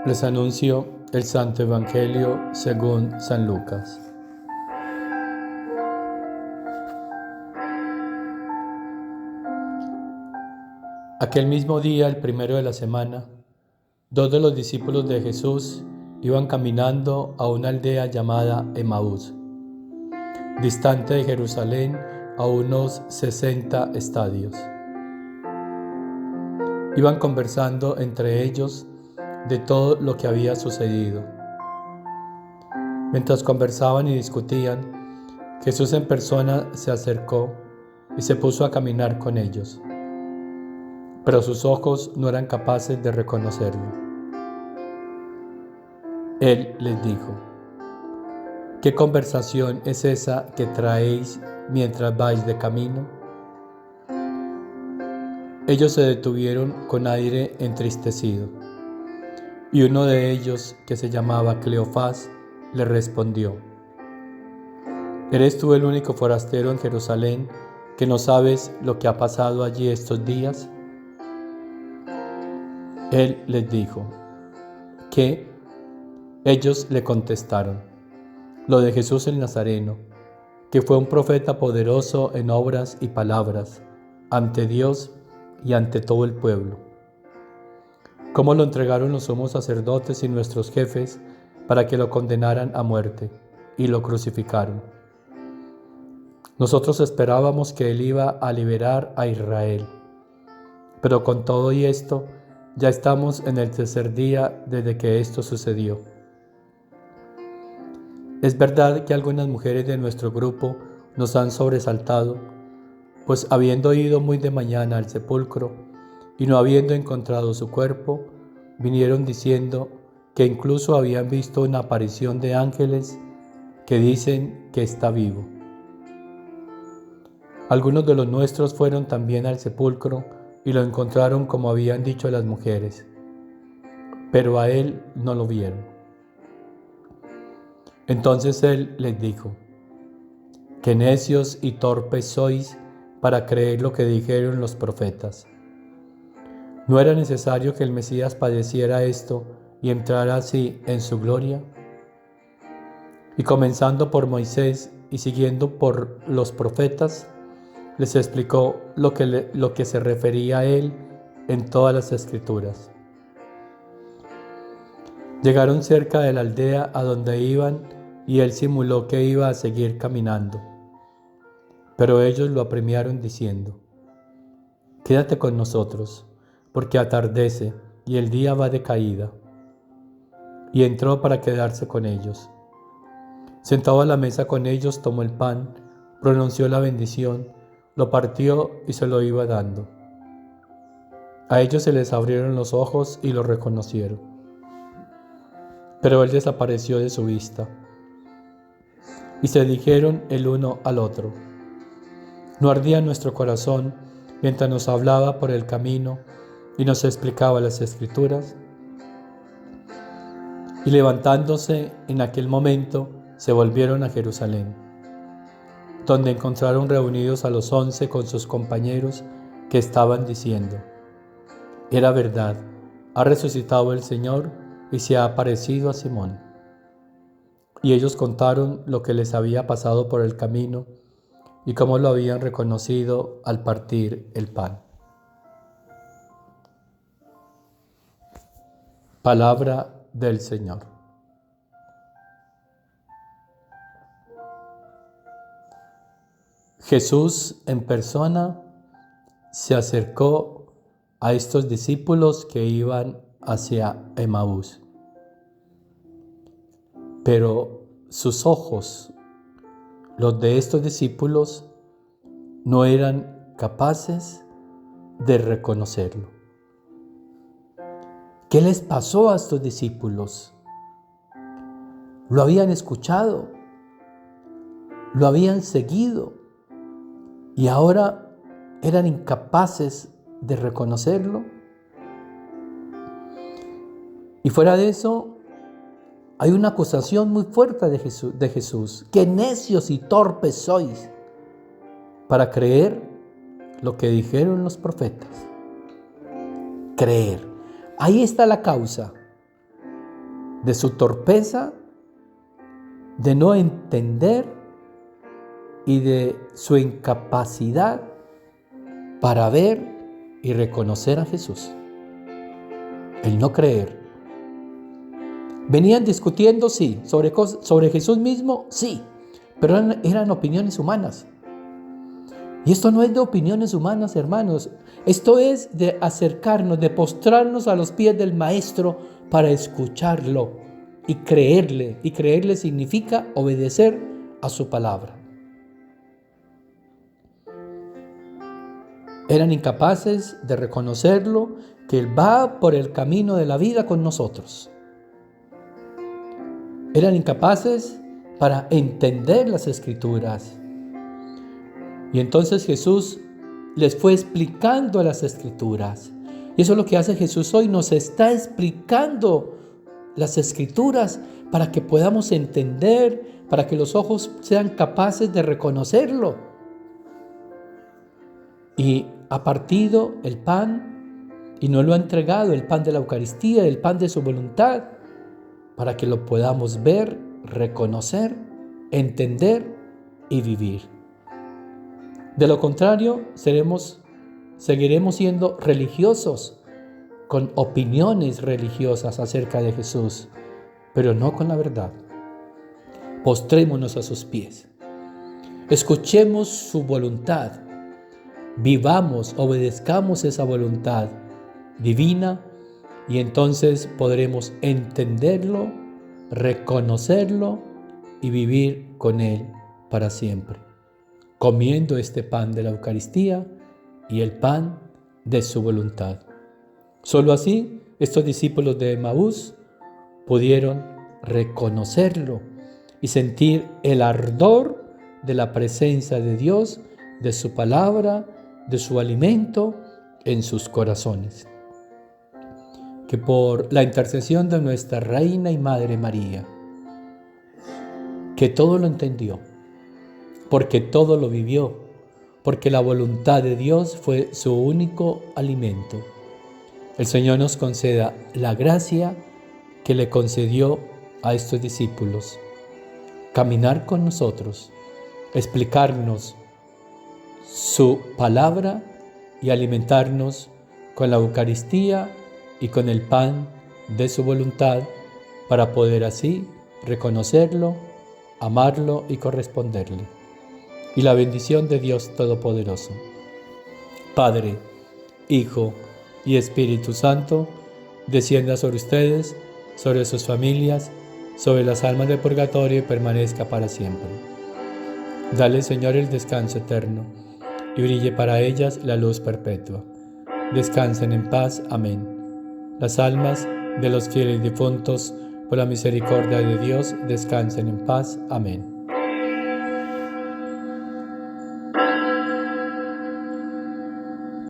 Les anuncio el Santo Evangelio según San Lucas. Aquel mismo día, el primero de la semana, dos de los discípulos de Jesús iban caminando a una aldea llamada Emaús, distante de Jerusalén a unos 60 estadios. Iban conversando entre ellos de todo lo que había sucedido. Mientras conversaban y discutían, Jesús en persona se acercó y se puso a caminar con ellos, pero sus ojos no eran capaces de reconocerlo. Él les dijo: ¿qué conversación es esa que traéis mientras vais de camino? Ellos se detuvieron con aire entristecido, y uno de ellos, que se llamaba Cleofás, le respondió: ¿eres tú el único forastero en Jerusalén que no sabes lo que ha pasado allí estos días? Él les dijo: ¿qué? Ellos le contestaron: lo de Jesús el Nazareno, que fue un profeta poderoso en obras y palabras, ante Dios y ante todo el pueblo. Cómo lo entregaron los sumos sacerdotes y nuestros jefes para que lo condenaran a muerte, y lo crucificaron. Nosotros esperábamos que él iba a liberar a Israel, pero con todo y esto, ya estamos en el tercer día desde que esto sucedió. Es verdad que algunas mujeres de nuestro grupo nos han sobresaltado, pues habiendo ido muy de mañana al sepulcro y no habiendo encontrado su cuerpo, vinieron diciendo que incluso habían visto una aparición de ángeles que dicen que está vivo. Algunos de los nuestros fueron también al sepulcro y lo encontraron como habían dicho las mujeres, pero a él no lo vieron. Entonces él les dijo: qué necios y torpes sois para creer lo que dijeron los profetas. ¿No era necesario que el Mesías padeciera esto y entrara así en su gloria? Y comenzando por Moisés y siguiendo por los profetas, les explicó lo que se refería a él en todas las Escrituras. Llegaron cerca de la aldea a donde iban y él simuló que iba a seguir caminando. Pero ellos lo apremiaron diciendo: quédate con nosotros, porque atardece y el día va de caída. Y entró para quedarse con ellos. Sentado a la mesa con ellos, tomó el pan, pronunció la bendición, lo partió y se lo iba dando. A ellos se les abrieron los ojos y lo reconocieron. Pero él desapareció de su vista. Y se dijeron el uno al otro: ¿no ardía nuestro corazón mientras nos hablaba por el camino y nos explicaba las Escrituras? Y levantándose en aquel momento, se volvieron a Jerusalén, donde encontraron reunidos a los 11 con sus compañeros, que estaban diciendo: era verdad, ha resucitado el Señor y se ha aparecido a Simón. Y ellos contaron lo que les había pasado por el camino y cómo lo habían reconocido al partir el pan. Palabra del Señor. Jesús en persona se acercó a estos discípulos que iban hacia Emaús. Pero sus ojos, los de estos discípulos, no eran capaces de reconocerlo. ¿Qué les pasó a estos discípulos? Lo habían escuchado, lo habían seguido y ahora eran incapaces de reconocerlo. Y fuera de eso, hay una acusación muy fuerte de Jesús. ¡Qué necios y torpes sois para creer lo que dijeron los profetas! Creer. Ahí está la causa. de su torpeza, de no entender y de su incapacidad para ver y reconocer a Jesús. El no creer. Venían discutiendo, sí, sobre Jesús mismo, sí, pero eran opiniones humanas. Y esto no es de opiniones humanas, hermanos. Esto es de acercarnos, de postrarnos a los pies del Maestro para escucharlo y creerle. Y creerle significa obedecer a su palabra. Eran incapaces de reconocerlo, que Él va por el camino de la vida con nosotros. Eran incapaces para entender las Escrituras. Y entonces Jesús les fue explicando las Escrituras. Y eso es lo que hace Jesús hoy, nos está explicando las Escrituras para que podamos entender, para que los ojos sean capaces de reconocerlo. Y ha partido el pan y nos lo ha entregado, el pan de la Eucaristía, el pan de su voluntad, para que lo podamos ver, reconocer, entender y vivir. De lo contrario, seguiremos siendo religiosos, con opiniones religiosas acerca de Jesús, pero no con la verdad. Postrémonos a sus pies. Escuchemos su voluntad. Vivamos, obedezcamos esa voluntad divina y entonces podremos entenderlo, reconocerlo y vivir con Él para siempre, comiendo este pan de la Eucaristía y el pan de su voluntad. Solo así estos discípulos de Emaús pudieron reconocerlo y sentir el ardor de la presencia de Dios, de su palabra, de su alimento en sus corazones. Que por la intercesión de nuestra Reina y Madre María, que todo lo entendió, porque todo lo vivió, porque la voluntad de Dios fue su único alimento, el Señor nos conceda la gracia que le concedió a estos discípulos, caminar con nosotros, explicarnos su palabra y alimentarnos con la Eucaristía y con el pan de su voluntad para poder así reconocerlo, amarlo y corresponderle. Y la bendición de Dios Todopoderoso, Padre, Hijo y Espíritu Santo, descienda sobre ustedes, sobre sus familias, sobre las almas del purgatorio y permanezca para siempre. Dale, Señor, el descanso eterno y brille para ellas la luz perpetua. Descansen en paz. Amén. Las almas de los fieles difuntos, por la misericordia de Dios, descansen en paz. Amén.